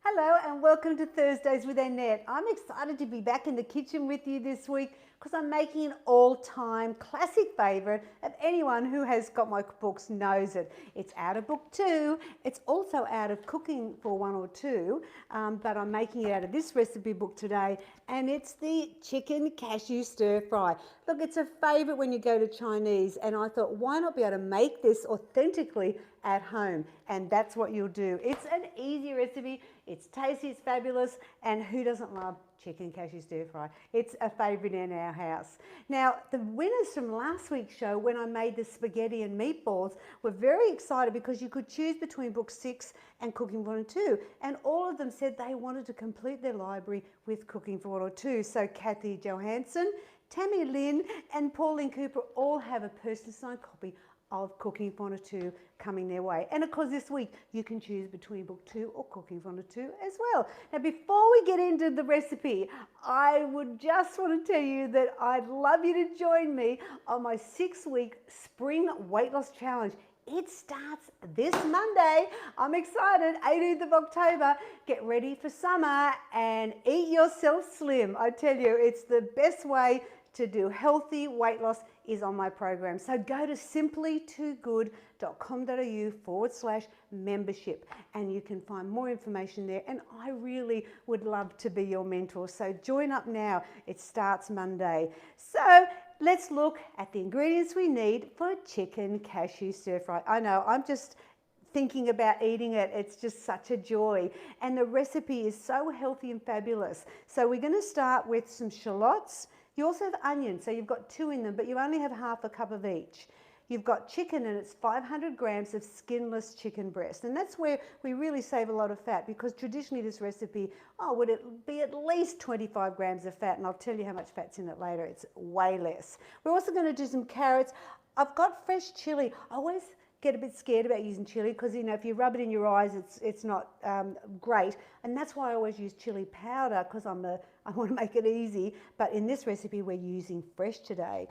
Hello and welcome to Thursdays with Annette. I'm excited to be back in the kitchen with you this week because I'm making an all-time classic favourite of anyone who has got my books knows it. It's out of book 2. It's also out of Cooking for 1 or 2, but I'm making it out of this recipe book today, and it's the chicken cashew stir fry. Look, it's a favourite when you go to Chinese, and I thought, why not be able to make this authentically at home? And that's what you'll do. It's an easy recipe, it's tasty, it's fabulous, and who doesn't love chicken cashew stir fry? It's a favourite in our house. Now, the winners from last week's show, when I made the spaghetti and meatballs, were very excited because you could choose between book 6 and Cooking for 1 or 2, and all of them said they wanted to complete their library with Cooking for 1 or 2. So Kathy Johansson, Tammy Lynn and Pauline Cooper all have a personally signed copy of Cooking for 1 or 2 coming their way. And of course this week you can choose between book 2 or Cooking for 1 or 2 as well. Now before we get into the recipe, I would just want to tell you that I'd love you to join me on my 6-week spring weight loss challenge. It starts this Monday. I'm excited, 18th of October. Get ready for summer and eat yourself slim. I tell you, it's the best way to do healthy weight loss is on my program. So go to simplytoogood.com.au/membership and you can find more information there, and I really would love to be your mentor. So join up now. It starts Monday. So let's look at the ingredients we need for chicken cashew stir fry. I know, I'm just thinking about eating it. It's just such a joy. And the recipe is so healthy and fabulous. So we're going to start with some shallots. You also have onions, so you've got 2 in them, but you only have half a cup of each. You've got chicken, and it's 500 grams of skinless chicken breast. And that's where we really save a lot of fat, because traditionally this recipe, would it be at least 25 grams of fat? And I'll tell you how much fat's in it later. It's way less. We're also going to do some carrots. I've got fresh chili. I always get a bit scared about using chili because, you know, if you rub it in your eyes, it's not great. And that's why I always use chili powder, because I want to make it easy. But in this recipe, we're using fresh today.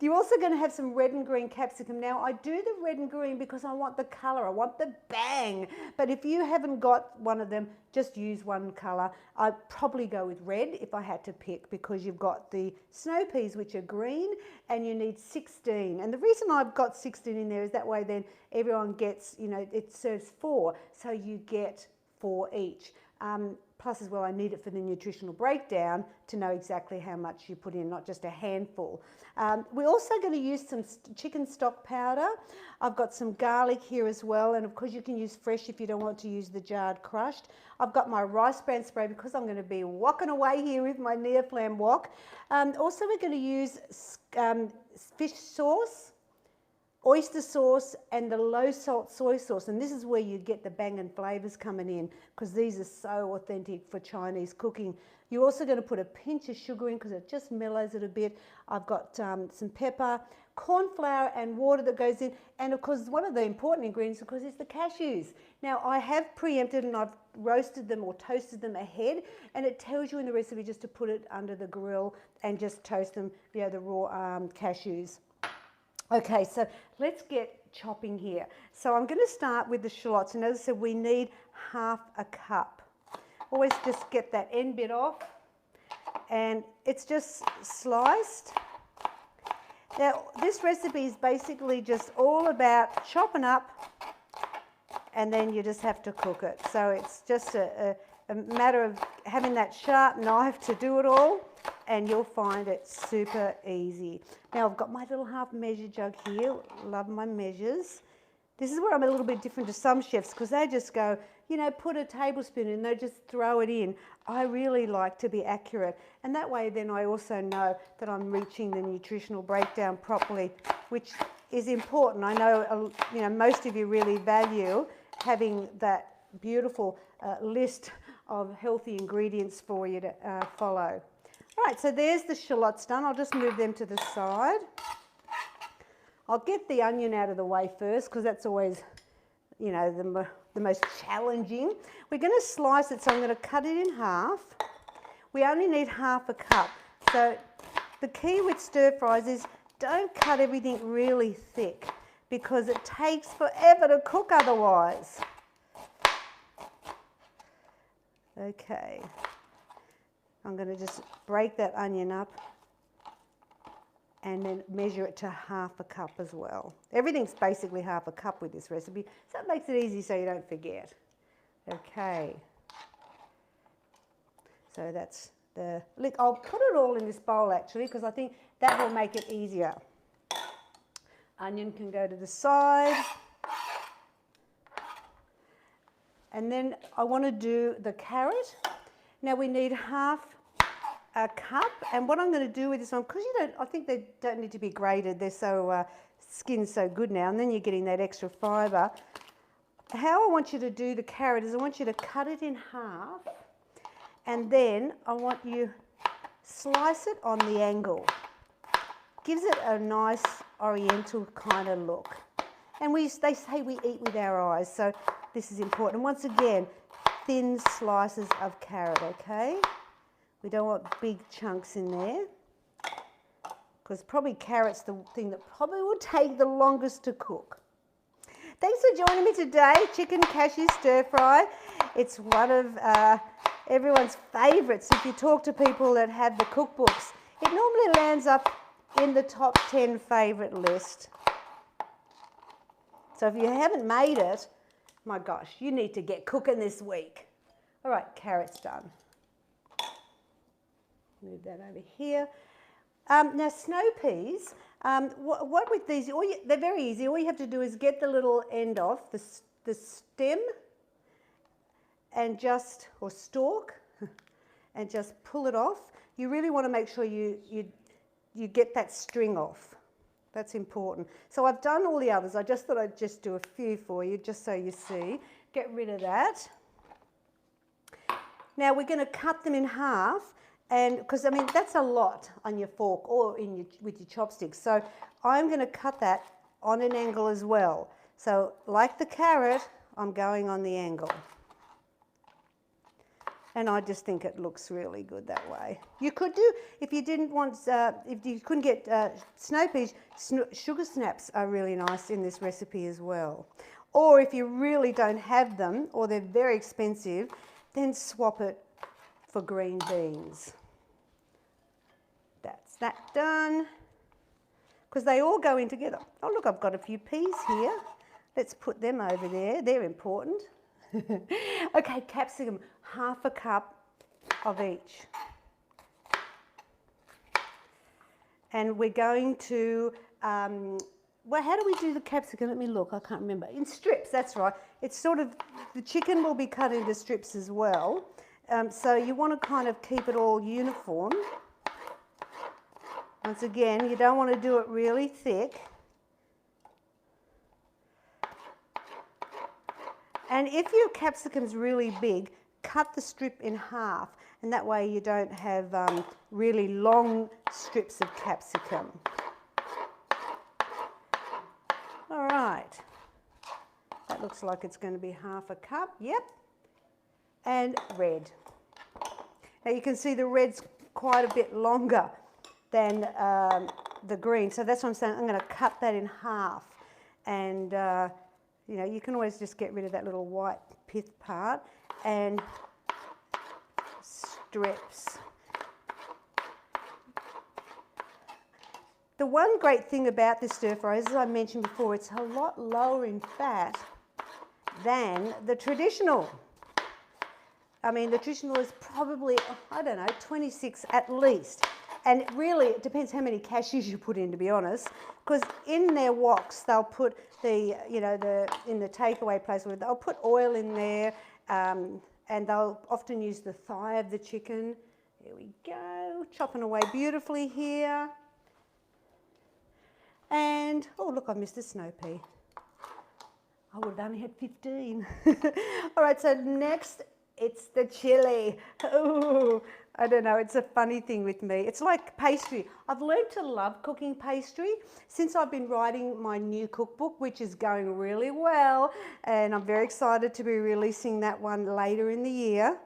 You're also going to have some red and green capsicum. Now, I do the red and green because I want the colour. I want the bang. But if you haven't got one of them, just use one colour. I'd probably go with red if I had to pick, because you've got the snow peas, which are green, and you need 16. And the reason I've got 16 in there is that way then everyone gets, you know, it serves 4, so you get 4 each. Plus as well, I need it for the nutritional breakdown to know exactly how much you put in, not just a handful. We're also going to use some chicken stock powder. I've got some garlic here as well, and of course you can use fresh if you don't want to use the jarred crushed. I've got my rice bran spray because I'm going to be walking away here with my near flam wok. Also we're going to use fish sauce, oyster sauce, and the low salt soy sauce, and this is where you get the bang and flavours coming in, because these are so authentic for Chinese cooking. You're also going to put a pinch of sugar in because it just mellows it a bit. I've got some pepper, corn flour and water that goes in, and of course one of the important ingredients, of course, is the cashews. Now I have preempted and I've roasted them or toasted them ahead, and it tells you in the recipe just to put it under the grill and just toast them, you know, the raw cashews. Okay, so let's get chopping here. So I'm going to start with the shallots, and as I said, we need half a cup. Always just get that end bit off, and it's just sliced. Now this recipe is basically just all about chopping up, and then you just have to cook it. So it's just a matter of having that sharp knife to do it all, and you'll find it super easy. Now I've got my little half measure jug here. Love my measures. This is where I'm a little bit different to some chefs, because they just go, you know, put a tablespoon in, they just throw it in. I really like to be accurate, and that way then I also know that I'm reaching the nutritional breakdown properly, which is important. I know, you know, most of you really value having that beautiful list of healthy ingredients for you to follow. All right, so there's the shallots done. I'll just move them to the side. I'll get the onion out of the way first, because that's always, you know, the most challenging. We're going to slice it, so I'm going to cut it in half. We only need half a cup. So the key with stir fries is don't cut everything really thick, because it takes forever to cook otherwise. Okay. I'm going to just break that onion up and then measure it to half a cup as well. Everything's basically half a cup with this recipe, so it makes it easy so you don't forget. Okay. So that's the lick. I'll put it all in this bowl actually because I think that will make it easier. Onion can go to the side. And then I want to do the carrot. Now we need half a cup, and what I'm going to do with this one, because I think they don't need to be grated, they're so skin's so good now, and then you're getting that extra fibre. How I want you to do the carrot is I want you to cut it in half, and then I want you slice it on the angle. Gives it a nice oriental kind of look. And they say we eat with our eyes, so this is important. Once again, thin slices of carrot, okay? We don't want big chunks in there, because probably carrot's the thing that probably will take the longest to cook. Thanks for joining me today, chicken cashew stir fry. It's one of everyone's favourites. If you talk to people that have the cookbooks, it normally lands up in the top 10 favourite list. So if you haven't made it, my gosh, you need to get cooking this week. All right, carrot's done. Move that over here. Now snow peas, what with these, they're very easy. All you have to do is get the little end off, the stem, and or stalk, and just pull it off. You really want to make sure you get that string off. That's important. So I've done all the others. I just thought I'd just do a few for you, just so you see. Get rid of that. Now we're going to cut them in half, and because I mean that's a lot on your fork or with your chopsticks. So I'm going to cut that on an angle as well. So like the carrot, I'm going on the angle. And I just think it looks really good that way. You could do, if you didn't want, if you couldn't get snow peas, sugar snaps are really nice in this recipe as well. Or if you really don't have them, or they're very expensive, then swap it for green beans. That's that done. Because they all go in together. Oh look, I've got a few peas here. Let's put them over there. They're important. Okay, capsicum, half a cup of each. And we're going to, well, how do we do the capsicum? Let me look, I can't remember. In strips, that's right. It's sort of, the chicken will be cut into strips as well. So you want to kind of keep it all uniform. Once again, you don't want to do it really thick. And if your capsicum's really big, cut the strip in half, and that way you don't have really long strips of capsicum. All right, that looks like it's going to be half a cup, yep. And red. Now you can see the red's quite a bit longer than the green, so that's what I'm saying. I'm going to cut that in half, and you know, you can always just get rid of that little white pith part and strips. The one great thing about this stir fry is, as I mentioned before, it's a lot lower in fat than the traditional. I mean, the traditional is probably, I don't know, 26 at least. And really, it depends how many cashews you put in, to be honest, because in their woks, they'll put the, you know, in the takeaway place, where they'll put oil in there, and they'll often use the thigh of the chicken. There we go, chopping away beautifully here. And, oh look, I missed a snow pea. I would have only had 15. All right, so next, it's the chili. Ooh, I don't know, it's a funny thing with me. It's like pastry. I've learned to love cooking pastry since I've been writing my new cookbook, which is going really well, and I'm very excited to be releasing that one later in the year.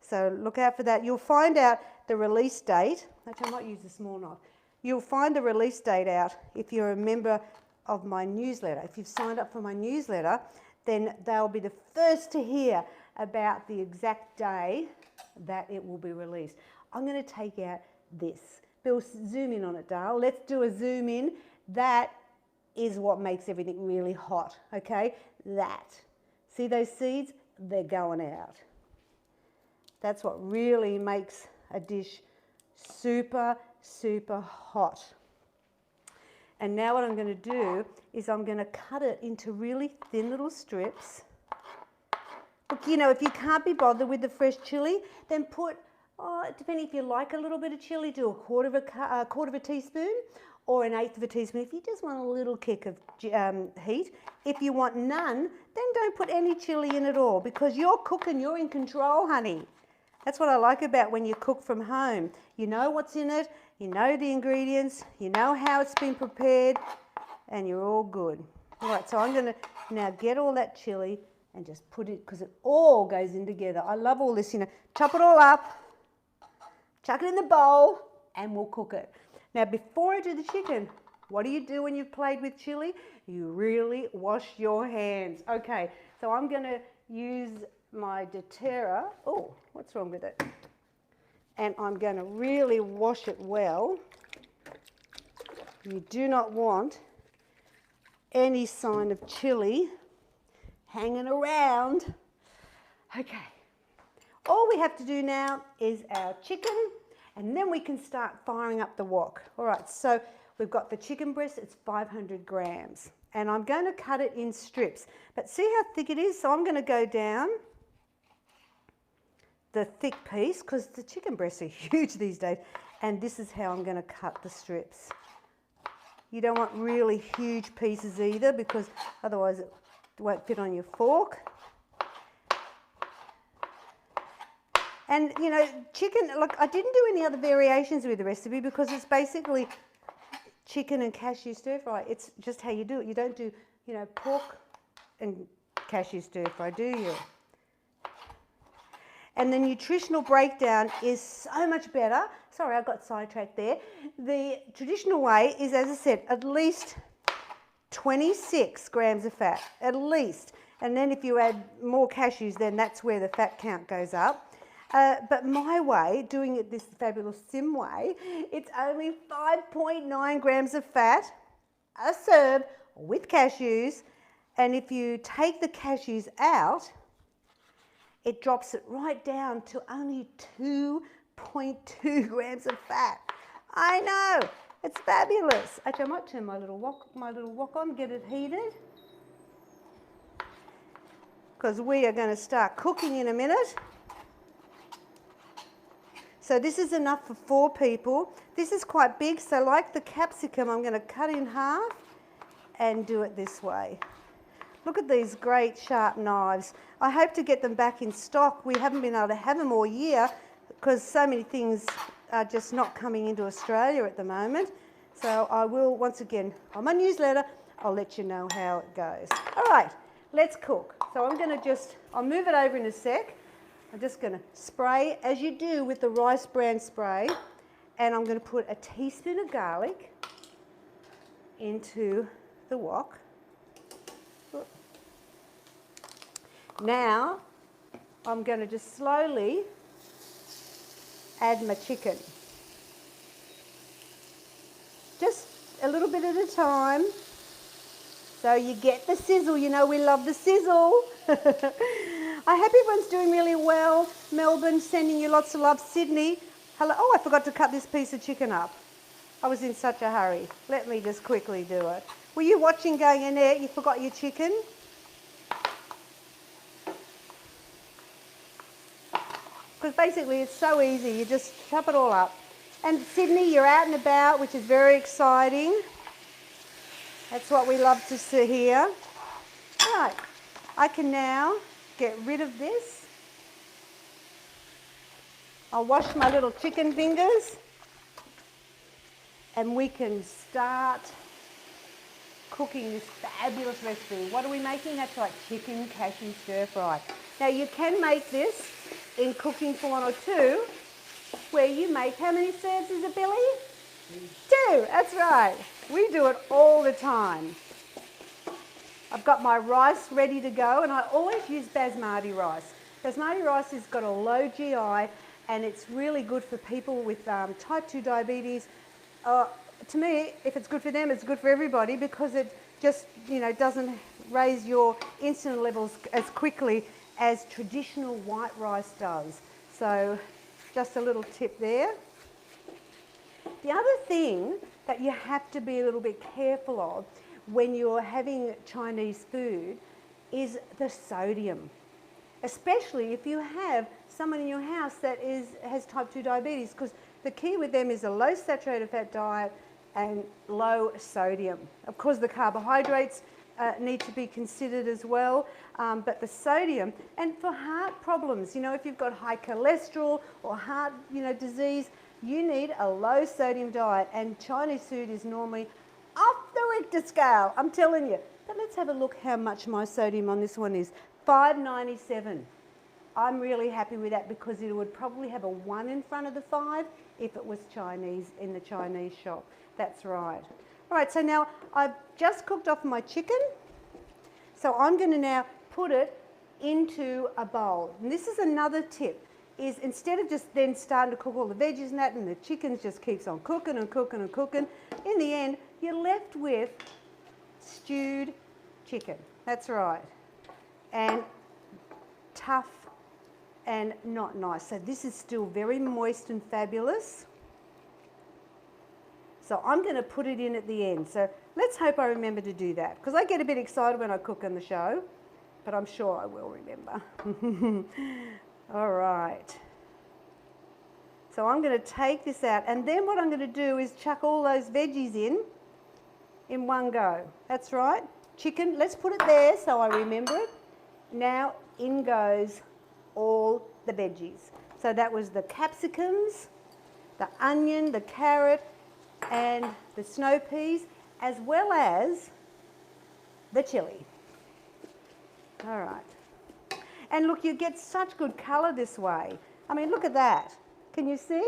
So look out for that. You'll find out the release date. Actually, I might use a small knife. You'll find the release date out if you're a member of my newsletter. If you've signed up for my newsletter, then they'll be the first to hear about the exact day that it will be released. I'm going to take out this. Bill, zoom in on it, Dale. Let's do a zoom in. That is what makes everything really hot, okay? That. See those seeds? They're going out. That's what really makes a dish super, super hot. And now what I'm going to do is I'm going to cut it into really thin little strips. Look, you know, if you can't be bothered with the fresh chili, then put, depending if you like a little bit of chili, do a quarter of a teaspoon or an eighth of a teaspoon if you just want a little kick of heat. If you want none, then don't put any chili in at all, because you're cooking, you're in control, honey. That's what I like about when you cook from home. You know what's in it, you know the ingredients, you know how it's been prepared, and you're all good. All right, so I'm going to now get all that chili and just put it, because it all goes in together. I love all this, you know. Chop it all up, chuck it in the bowl, and we'll cook it. Now, before I do the chicken, what do you do when you've played with chili? You really wash your hands. Okay, so I'm going to use my doTERRA. Oh, what's wrong with it? And I'm going to really wash it well. You do not want any sign of chili hanging around. Okay, all we have to do now is our chicken, and then we can start firing up the wok. All right, so we've got the chicken breast, it's 500 grams, and I'm going to cut it in strips. But see how thick it is? So I'm going to go down the thick piece, because the chicken breasts are huge these days, and this is how I'm going to cut the strips. You don't want really huge pieces either, because otherwise it won't fit on your fork. And you know, chicken, look, I didn't do any other variations with the recipe because it's basically chicken and cashew stir fry. It's just how you do it. You don't do, you know, pork and cashew stir fry, do you? And the nutritional breakdown is so much better. Sorry, I got sidetracked there. The traditional way is, as I said, at least 26 grams of fat, at least. And then if you add more cashews, then that's where the fat count goes up. But my way, doing it this fabulous Sim way, it's only 5.9 grams of fat a serve with cashews. And if you take the cashews out, it drops it right down to only 2.2 grams of fat. I know, it's fabulous. Actually, I might turn my little wok on, get it heated, because we are going to start cooking in a minute. So this is enough for 4 people. This is quite big, so like the capsicum, I'm going to cut in half and do it this way. Look at these great sharp knives. I hope to get them back in stock. We haven't been able to have them all year because so many things are just not coming into Australia at the moment. So I will, once again, on my newsletter, I'll let you know how it goes. All right, let's cook. So I'm going to I'll move it over in a sec. I'm just going to spray, as you do with the rice bran spray, and I'm going to put a teaspoon of garlic into the wok. Now, I'm going to just slowly add my chicken. Just a little bit at a time, so you get the sizzle. You know we love the sizzle. I hope everyone's doing really well. Melbourne, sending you lots of love. Sydney, hello. Oh, I forgot to cut this piece of chicken up. I was in such a hurry. Let me just quickly do it. Were you watching going, Annette, you forgot your chicken? Because basically it's so easy. You just chop it all up. And Sydney, you're out and about, which is very exciting. That's what we love to see here. Right, I can now get rid of this. I'll wash my little chicken fingers and we can start cooking this fabulous recipe. What are we making? That's right, chicken cashew stir fry. Now you can make this in Cooking for One or Two, where you make, how many serves is it, Billy? 2, that's right. We do it all the time. I've got my rice ready to go, and I always use basmati rice. Basmati rice has got a low GI and it's really good for people with type 2 diabetes. To me, if it's good for them, it's good for everybody because it just, doesn't raise your insulin levels as quickly as traditional white rice does. So just a little tip there. The other thing that you have to be a little bit careful of when you're having Chinese food is the sodium, especially if you have someone in your house that has type 2 diabetes, because the key with them is a low saturated fat diet and low sodium. Of course, the carbohydrates need to be considered as well, but the sodium, and for heart problems, if you've got high cholesterol or heart, disease, you need a low sodium diet, and Chinese food is normally off the Richter scale, I'm telling you. But let's have a look how much my sodium on this one is. 597. I'm really happy with that because it would probably have a 1 in front of the 5 if it was Chinese in the Chinese shop. That's right. All right, so now I've just cooked off my chicken. So I'm going to now put it into a bowl. And this is another tip, is instead of just then starting to cook all the veggies and that, and the chicken just keeps on cooking and cooking and cooking, in the end, you're left with stewed chicken. That's right. And tough and not nice. So this is still very moist and fabulous. So I'm going to put it in at the end. So let's hope I remember to do that, because I get a bit excited when I cook on the show, but I'm sure I will remember. All right. So I'm going to take this out, and then what I'm going to do is chuck all those veggies in one go. That's right. Chicken, let's put it there so I remember it. Now in goes all the veggies. So that was the capsicums, the onion, the carrot, and the snow peas, as well as the chili. All right. And look, you get such good colour this way. I mean, look at that. Can you see?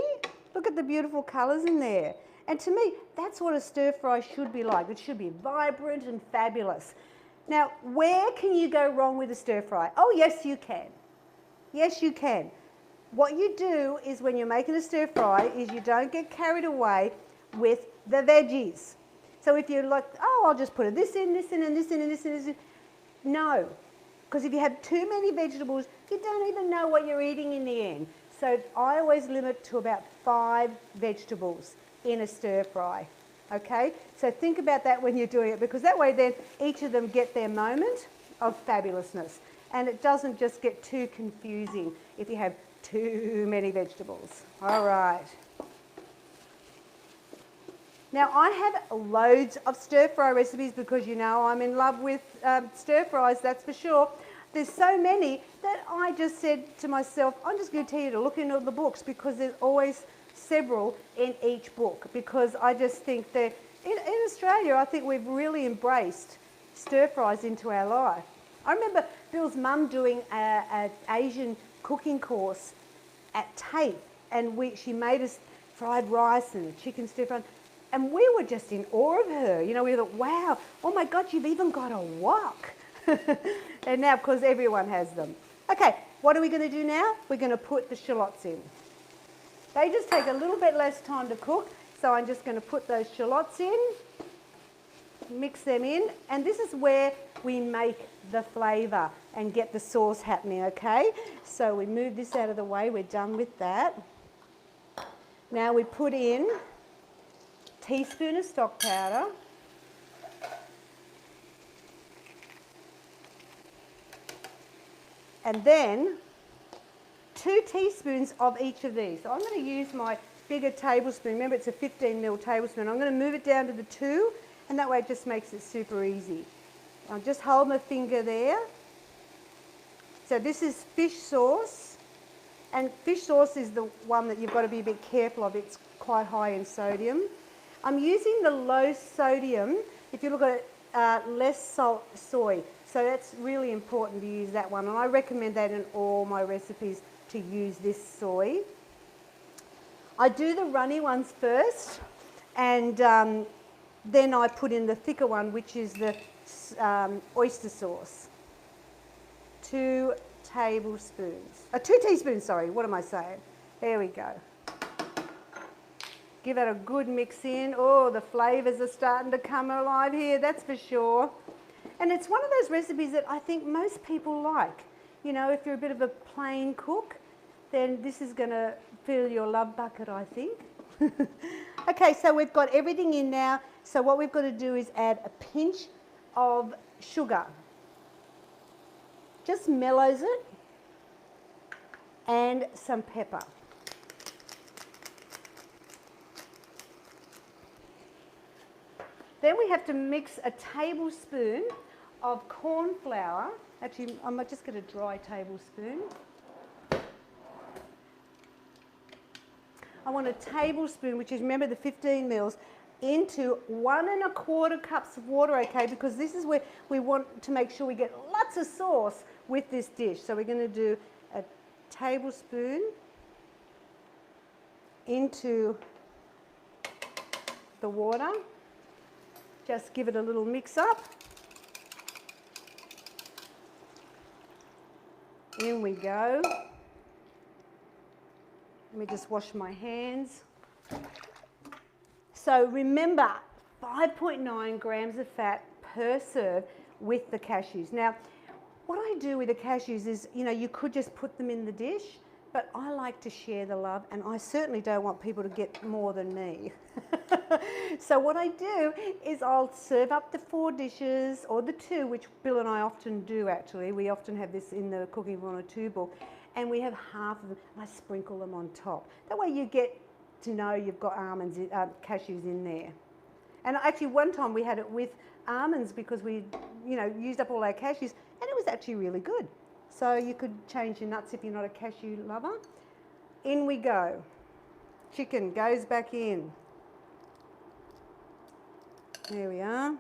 Look at the beautiful colours in there. And to me, that's what a stir fry should be like. It should be vibrant and fabulous. Now, where can you go wrong with a stir fry? Oh, yes, you can. Yes, you can. What you do is when you're making a stir fry is you don't get carried away with the veggies. So if you're like, oh, I'll just put this in, this in, and this in, and this in, and this in. No. Because if you have too many vegetables, you don't even know what you're eating in the end. So I always limit to about 5 vegetables in a stir fry. Okay? So think about that when you're doing it, because that way then each of them get their moment of fabulousness. And it doesn't just get too confusing if you have too many vegetables. All right. Now I have loads of stir fry recipes because I'm in love with stir fries, that's for sure. There's so many that I just said to myself, I'm just going to tell you to look into the books, because there's always several in each book, because I just think that in Australia, I think we've really embraced stir fries into our life. I remember Bill's mum doing an Asian cooking course at TAFE, and she made us fried rice and a chicken stir fry. And we were just in awe of her. We thought, wow, oh my God, you've even got a wok. And now, of course, everyone has them. Okay, what are we going to do now? We're going to put the shallots in. They just take a little bit less time to cook, so I'm just going to put those shallots in, mix them in, and this is where we make the flavour and get the sauce happening, okay? So we move this out of the way, we're done with that. Now we put in a teaspoon of stock powder, and then 2 teaspoons of each of these. So I'm going to use my bigger tablespoon. Remember, it's a 15 ml tablespoon. I'm going to move it down to the 2, and that way it just makes it super easy. I'll just hold my finger there. So this is fish sauce, and fish sauce is the one that you've got to be a bit careful of. It's quite high in sodium. I'm using the low sodium. If you look at it, less salt soy. So that's really important to use that one, and I recommend that in all my recipes, to use this soy. I do the runny ones first, and then I put in the thicker one, which is the oyster sauce. 2 tablespoons. 2 teaspoons, sorry, what am I saying? There we go. Give it a good mix in. Oh, the flavours are starting to come alive here, that's for sure. And it's one of those recipes that I think most people like. You know, if you're a bit of a plain cook, then this is going to fill your love bucket, I think. Okay, so we've got everything in now. So what we've got to do is add a pinch of sugar. Just mellows it. And some pepper. Then we have to mix a tablespoon of corn flour. Actually, I might just get a dry tablespoon. I want a tablespoon, which is, remember, the 15 mils, into 1 1/4 cups of water, okay? Because this is where we want to make sure we get lots of sauce with this dish. So we're going to do a tablespoon into the water. Just give it a little mix up. In we go. Let me just wash my hands. So remember, 5.9 grams of fat per serve with the cashews. Now, what I do with the cashews is, you know, you could just put them in the dish, but I like to share the love, and I certainly don't want people to get more than me. So what I do is I'll serve up the 4 dishes, or the 2, which Bill and I often do actually. We often have this in the Cooking for 1 or 2 book, and we have half of them, and I sprinkle them on top. That way you get to know you've got almonds, cashews in there. And actually one time we had it with almonds because we, you know, used up all our cashews, and it was actually really good. So you could change your nuts if you're not a cashew lover. In we go. Chicken goes back in. There we are.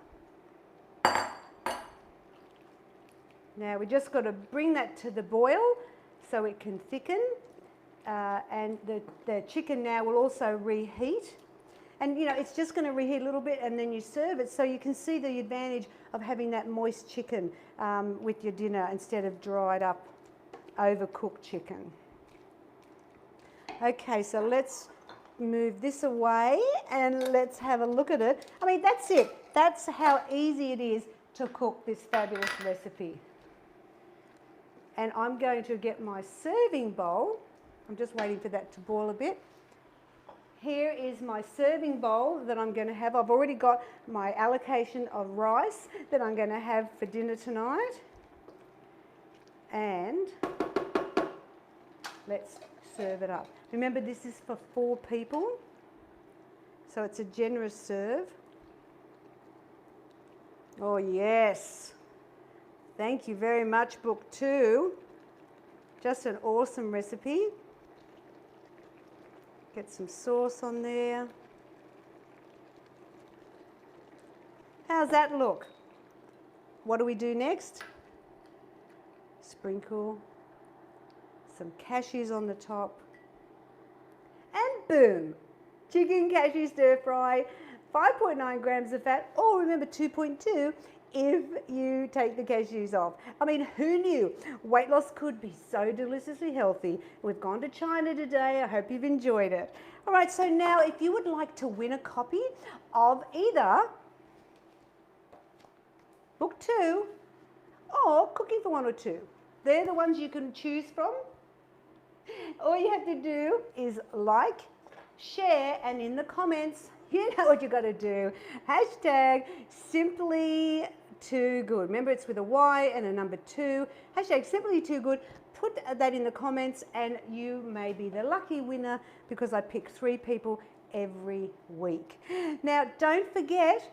Now we just got to bring that to the boil so it can thicken. And the chicken now will also reheat. And you know, it's just going to reheat a little bit and then you serve it, so you can see the advantage of having that moist chicken with your dinner instead of dried up, overcooked chicken. Okay, so let's move this away and let's have a look at it. I mean, that's it. That's how easy it is to cook this fabulous recipe. And I'm going to get my serving bowl. I'm just waiting for that to boil a bit. Here is my serving bowl that I'm going to have. I've already got my allocation of rice that I'm going to have for dinner tonight. And let's serve it up. Remember, this is for 4 people, so it's a generous serve. Oh yes, thank you very much, Book 2. Just an awesome recipe. Get some sauce on there. How's that look? What do we do next? Sprinkle some cashews on the top. And boom! Chicken cashew stir fry, 5.9 grams of fat, or remember 2.2 if you take the cashews off. I mean, who knew weight loss could be so deliciously healthy? We've gone to China today. I hope you've enjoyed it. All right, so now if you would like to win a copy of either Book 2 or Cooking for 1 or 2, they're the ones you can choose from. All you have to do is like, share, and in the comments, you know what you got to do. Hashtag Symply Too Good. Remember, it's with a Y and a number 2. Hashtag Symply Too Good. Put that in the comments and you may be the lucky winner because I pick 3 people every week. Now, don't forget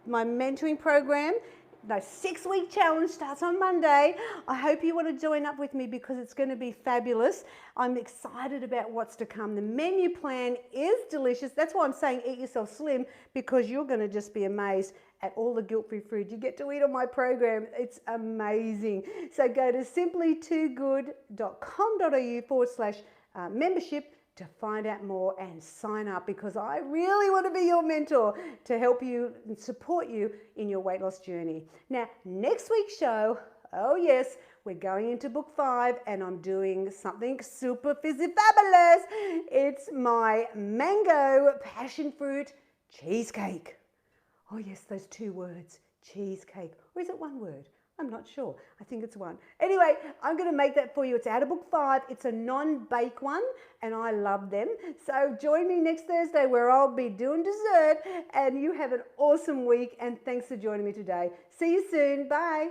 my mentoring program. The 6-week challenge starts on Monday. I hope you want to join up with me because it's going to be fabulous. I'm excited about what's to come. The menu plan is delicious. That's why I'm saying eat yourself slim, because you're going to just be amazed at all the guilt-free food you get to eat on my program. It's amazing. So go to simplytoogood.com.au/membership to find out more and sign up, because I really want to be your mentor to help you and support you in your weight loss journey. Now, next week's show, oh yes, we're going into book 5 and I'm doing something super fizzy fabulous. It's my mango passion fruit cheesecake. Oh yes, those 2 words, cheesecake. Or is it 1 word? I'm not sure. I think it's 1. Anyway, I'm going to make that for you. It's out of book 5. It's a non-bake one and I love them. So join me next Thursday where I'll be doing dessert, and you have an awesome week, and thanks for joining me today. See you soon. Bye.